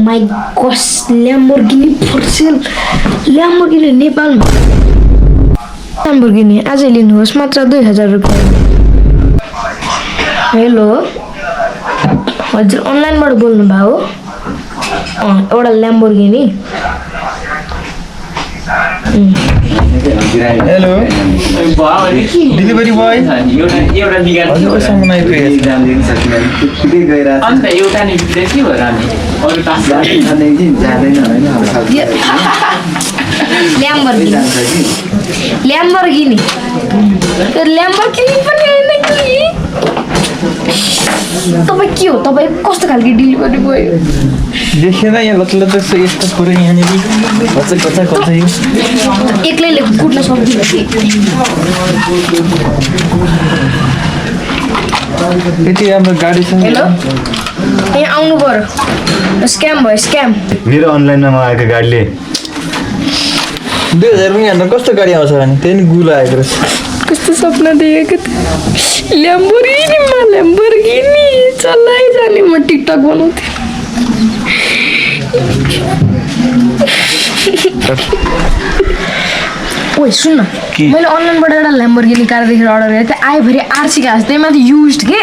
My gosh, Lamborghini for sale. Lamborghini नेपालमा Lamborghini आजै लिनुहोस् मात्र 2000 रुपैयाँ। हेलो हजुर अनलाइनबाट बोल्नु भयो हो? एउटा Lamborghini hello delivery boy Lamborghini पनि हैन कि तपाईं के हो तपाईं कस्तो खालको डेलिभरी बोय देखेन यहाँ लतल त यस्तो पुरै यहाँ नि कच्चा यो एक्लैले कुट्न सक्दिन कि यति राम्रो गाडी छ हेलो यहाँ आउनु पर्यो स्क्याम भयो स्क्याम मेरो अनलाइनमा मगाएको गाडीले 2000 रुपैयाँ हाल्दा कस्तो गाडी आउँछ भने त्यही नि गुल आएको रहेछ कस्तो सपना देखेको थिएँ ल्याम्बोर्गिनी चलाइ जाने म टिकटक बनाउँथेँ ओइ सुन न मैले अनलाइनबाट एउटा ल्याम्बोर्गिनी कार देखेर अर्डर गरेको थिएँ आयो फेरि आरसी का त्यही माथि युज्ड के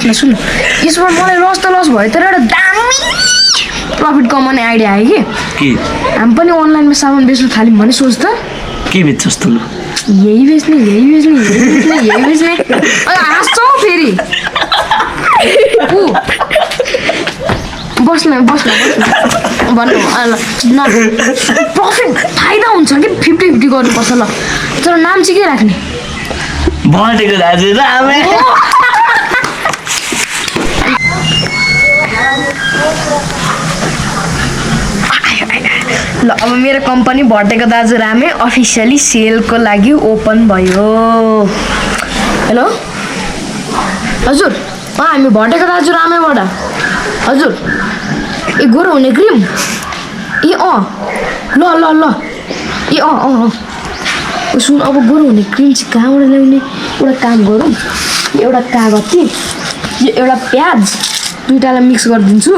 न सुन यसमा मलाई लस त लस भयो तर एउटा दामी प्रफिट कमाउने आइडिया आयो कि हामी पनि अनलाइनमा सामान बेच्नु थाल्यौँ भने सोच त के बेच्छस् त लु यही बेच्ने हाँस्छौ फेरि बस्न भन्नु न प्रफिट फाइदा हुन्छ कि 50-50 गर्नुपर्छ ल तर नाम चाहिँ के राख्ने बटेको दाजु र आमे ल अब मेरो कम्पनी भटेको दाजु रामे अफिसियली सेलको लागि ओपन भयो हेलो हजुर हामी भटेको दाजु रामेबाट हजुर ए गोरो हुने क्रिम ए ल ए सुन अब गोरो हुने क्रिम चाहिँ कहाँबाट ल्याउने एउटा काम गरौँ एउटा कागज यो एउटा प्याज दुईटालाई मिक्स गरिदिन्छु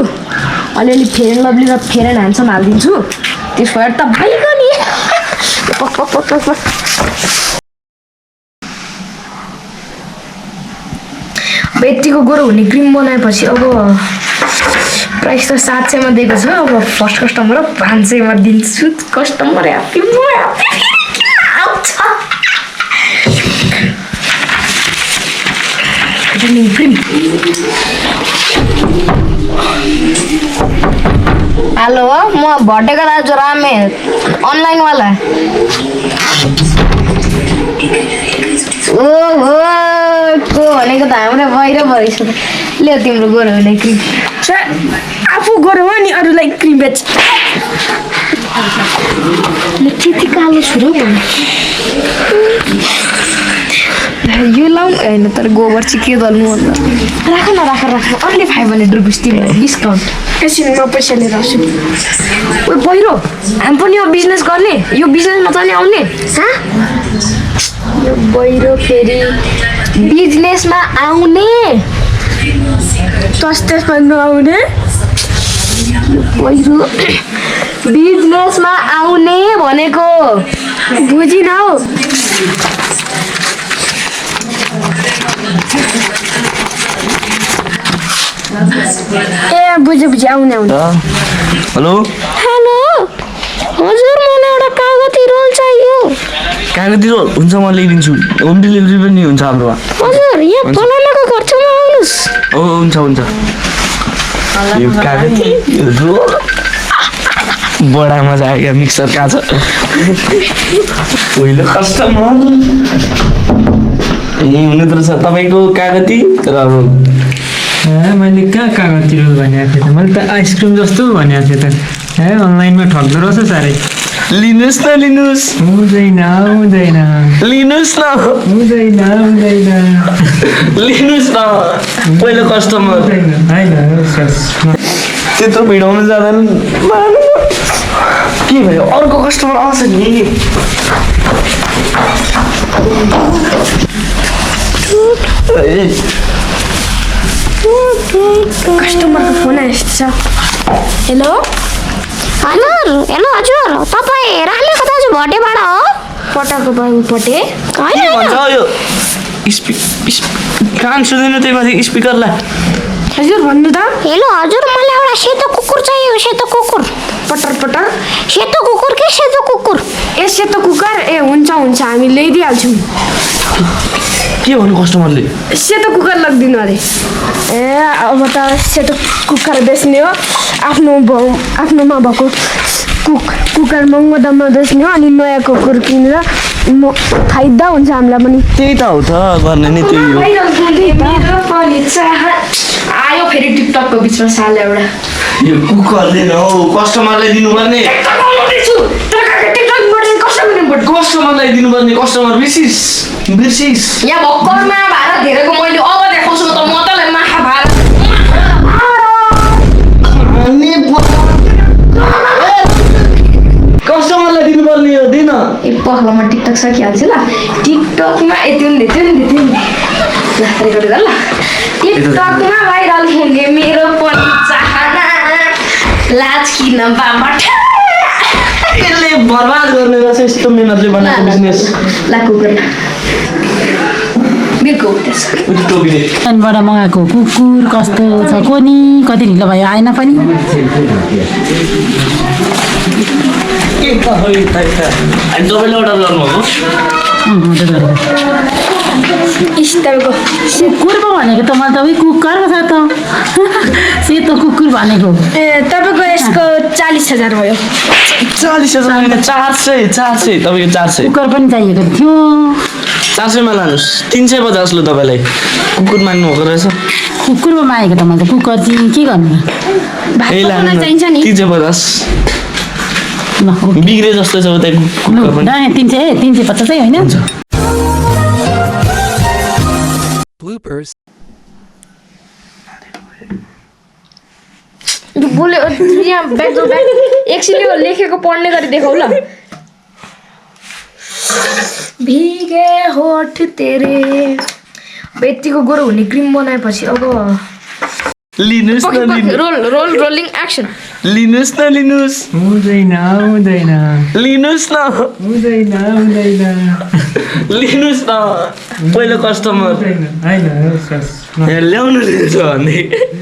अलिअलि फेयर एन्ड लभली र फेयर एन्ड ह्यान्डसम हालिदिन्छु त्यसको त भइगयो नि यतिको गोरो हुने क्रिम बनाएपछि अब प्राइस त 700 मा दिएको छ अब फर्स्ट कस्टमर 500 मा दिन्छु कस्टमर ह्याप्पी म ह्याप्पी क्रिम हेलो म भटेको दाजु रामे अनलाइन वाला ओहो को भनेको त हाम्रो बाहिर भइसक्यो ले तिम्रो गोरो हुने क्रिम आफू गोरो हो नि अरूलाई क्रिम बेच त्यति कालो छु र यो लाउँ होइन तर गोबर चाहिँ के गर्नु अन्त राख न अन्ली 500 रुपिस तिमीलाई डिस्काउन्ट एकछिन म पैसा लिएर आउँछु ओ बहिरो हामी पनि यो बिजनेस गर्ने यो बिजनेसमा चाहिँ आउने यो बहिरो फेरि बिजनेसमा आउने सस्तेमा नआउने बहिरो बिजनेसमा आउने भनेको बुझिन हौ ए बुझे आउने हेलो हजुर मलाई एउटा कागती रोल चाहियो कागती रोल हुन्छ म ल्याइदिन्छु होम डेलिभरी पनि हुन्छ हाम्रोमा हजुर यहाँ फलानाको घर छेउमा आउनुहोस् हुन्छ यो कागती रोल बडा मजा आयो मिक्सर कहाँ छ पहिलो कस्टमर यही हुने त रहेछ तपाईँको कागती र रोल मैले कहाँ कागती रोल भनेको थिएँ त मैले त आइसक्रिम जस्तो भनेको थिएँ त अनलाइनमा ठग्दो रहेछ साह्रै लिनुहोस् न हुँदैन लिनुहोस् न लिनुहोस् न पहिलो कस्टमर त्यत्रो भिडाउनु जाँदैन के भयो अर्को कस्टमर आउँछ नि कस्टमरको फोन आएछ हेलो हेलो हजुर तपाईँ रालेको दाजु भटेबाट हो पटाको बाबु पटे के भन्छ यो कान सुन्दैन त्यही माथि स्पिकरलाई हजुर भन्नु त हेलो हजुर मलाई एउटा सेतो कुकुर चाहियो सेतो कुकुर पटर पटर सेतो कुकुर के सेतो कुकुर ए सेतो कुकुर ए हुन्छ हामी ल्याइदिइहाल्छौँ के भन्नु कस्टमरले सेतो कुकुर लगिदिनु अरे ए अब त सेतो कुकुर बेच्ने हो आफ्नोमा भएको कुकुर महँगो दाममा बेच्ने हो अनि नयाँ कुकुर किनेर फाइदा हुन्छ हामीलाई पनि त्यही त हो त गर्ने नै त्यही हो आयो फेरि टिकटकको बिचमा साल एउटा यो कुकुरले न हौ कस्टमरलाई दिनुपर्ने कस्टमरलाई दिनुपर्ने कस्टमर बिर्सिस यहाँ भर्खर महाभारत हेरेको मैले अब देखाउँछु त म तँलाई महाभारत कस्टमरलाई दिनुपर्ने हो दिन ए पहला म टिकटक सकिहाल्छु ल टिकटकमा त्यो रेकर्ड गर ल टिकटकमा भाइरल हुने मेरो पनि चाहना लाज किन बाबाट यसले बर्बाद गर्ने रहेछ यस्तो मेहनतले बनाएको बिजनेस ला कुकुर बिर्को टोपीले बाट मगाएको कुकुर कस्तो छ कोनी कति ढिलो भयो आएन पनि के त हो यो त अनि तपाईँले अर्डर गर्नुभएको इस्टरको कुकुर पो भनेको त मैले तपाईँ कुकर पो छ त सेतो कुकुर भनेको ए तपाईँको यसको 40,000 भयो 40,000 होइन 400 तपाईँको 400 कुकर पनि चाहिएको थियो 400 मा लानुहोस् 350 लु तपाईँलाई कुकुर माग्नु भएको रहेछ कुकुर पो मागेको त मैले कुकर चाहिँ के गर्नु यही लानु चाहिन्छ नि 350 ल बिग्रे जस्तो छ उता कुकुर पनि 350 होइन बोल्यो यहाँ ब्याक एकछिन यो लेखेको पढ्ने गरी देखाउ ल भीगे होठ तेरे बेटीको गोरो हुने क्रिम बनाएपछि अब लिनुस् न रोलिङ एक्सन लिनुस् न हुँदैन लिनुस् न लिनुस् न पहिलो कस्टमर होइन ल्याउनु रहेछ भन्दै